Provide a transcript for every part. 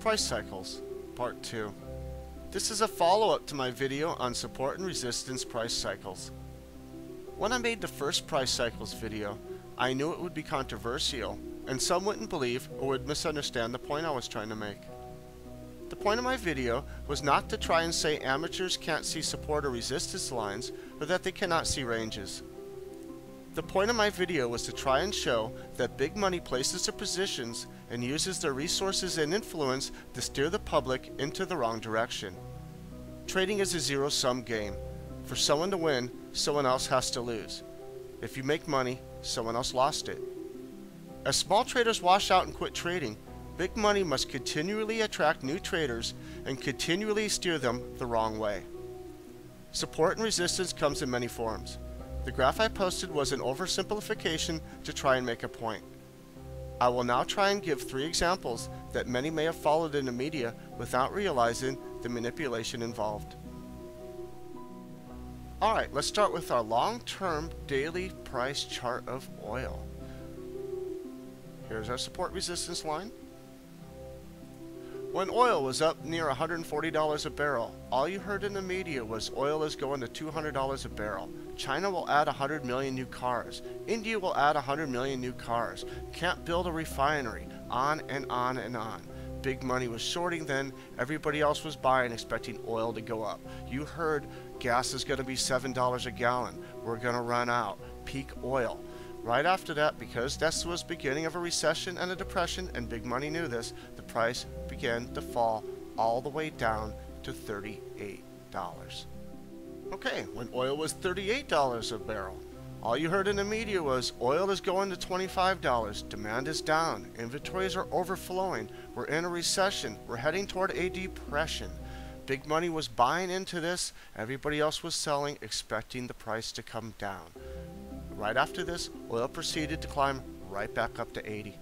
Price Cycles, Part 2. This is a follow-up to my video on support and resistance price cycles. When I made the first price cycles video, I knew it would be controversial, and some wouldn't believe or would misunderstand the point I was trying to make. The point of my video was not to try and say amateurs can't see support or resistance lines, or that they cannot see ranges. The point of my video was to try and show that big money places their positions and uses their resources and influence to steer the public into the wrong direction. Trading is a zero-sum game. For someone to win, someone else has to lose. If you make money, someone else lost it. As small traders wash out and quit trading, big money must continually attract new traders and continually steer them the wrong way. Support and resistance comes in many forms. The graph I posted was an oversimplification to try and make a point. I will now try and give 3 examples that many may have followed in the media without realizing the manipulation involved. Alright, let's start with our long-term daily price chart of oil. Here's our support resistance line. When oil was up near $140 a barrel, all you heard in the media was oil is going to $200 a barrel. China will add 100 million new cars. India will add 100 million new cars. Can't build a refinery. On and on and on. Big money was shorting then. Everybody else was buying, expecting oil to go up. You heard gas is going to be $7 a gallon. We're going to run out. Peak oil. Right after that, because this was beginning of a recession and a depression, and big money knew this, the price began to fall all the way down to $38. Okay, when oil was $38 a barrel, all you heard in the media was oil is going to $25, demand is down, inventories are overflowing, we're in a recession, we're heading toward a depression. Big money was buying into this, everybody else was selling, expecting the price to come down. Right after this, oil proceeded to climb right back up to 80.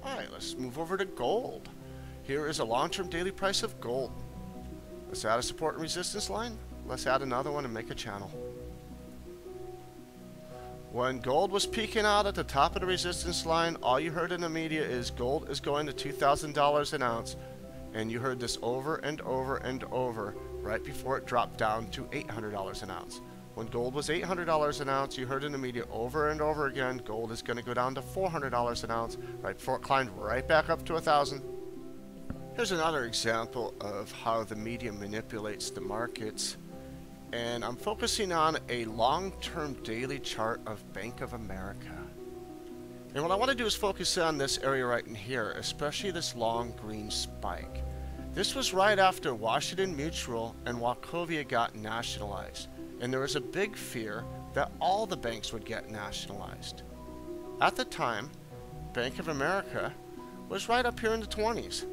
Alright, let's move over to gold. Here is a long-term daily price of gold. Let's add a support and resistance line. Let's add another one and make a channel. When gold was peaking out at the top of the resistance line, all you heard in the media is gold is going to $2,000 an ounce. And you heard this over and over and over right before it dropped down to $800 an ounce. When gold was $800 an ounce, you heard in the media over and over again, gold is going to go down to $400 an ounce, right before it climbed right back up to $1,000. Here's another example of how the media manipulates the markets, and I'm focusing on a long-term daily chart of Bank of America. And what I want to do is focus on this area right in here, especially this long green spike. This was right after Washington Mutual and Wachovia got nationalized. And there was a big fear that all the banks would get nationalized. At the time, Bank of America was right up here in the 20s.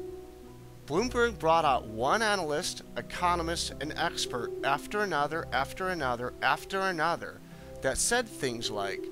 Bloomberg brought out one analyst, economist, and expert after another, after another, after another that said things like,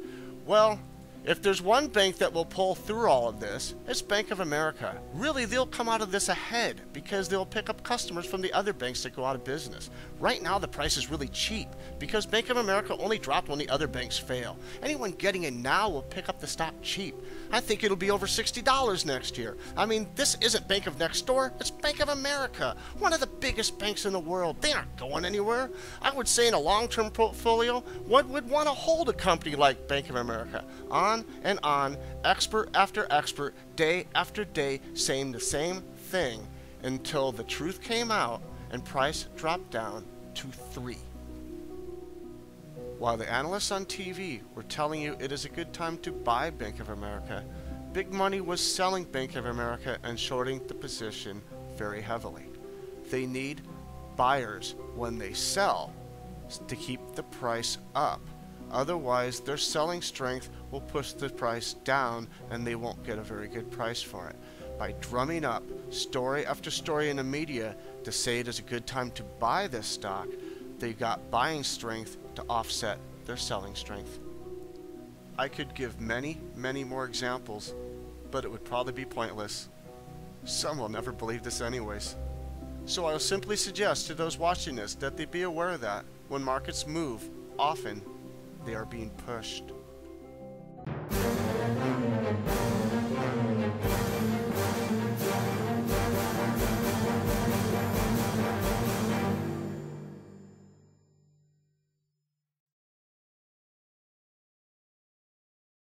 well, if there's one bank that will pull through all of this, it's Bank of America. Really, they'll come out of this ahead because they'll pick up customers from the other banks that go out of business. Right now, the price is really cheap because Bank of America only dropped when the other banks fail. Anyone getting in now will pick up the stock cheap. I think it'll be over $60 next year. I mean, this isn't Bank of Next Door, it's Bank of America, one of the biggest banks in the world. They aren't going anywhere. I would say in a long-term portfolio, one would want to hold a company like Bank of America. On and on, expert after expert, day after day, saying the same thing until the truth came out and price dropped down to 3. While the analysts on TV were telling you it is a good time to buy Bank of America, big money was selling Bank of America and shorting the position very heavily. They need buyers when they sell to keep the price up. Otherwise, their selling strength will push the price down and they won't get a very good price for it. By drumming up story after story in the media to say it is a good time to buy this stock, they got buying strength to offset their selling strength. I could give many, many more examples, but it would probably be pointless. Some will never believe this anyways. So I will simply suggest to those watching this that they be aware that when markets move, often they are being pushed.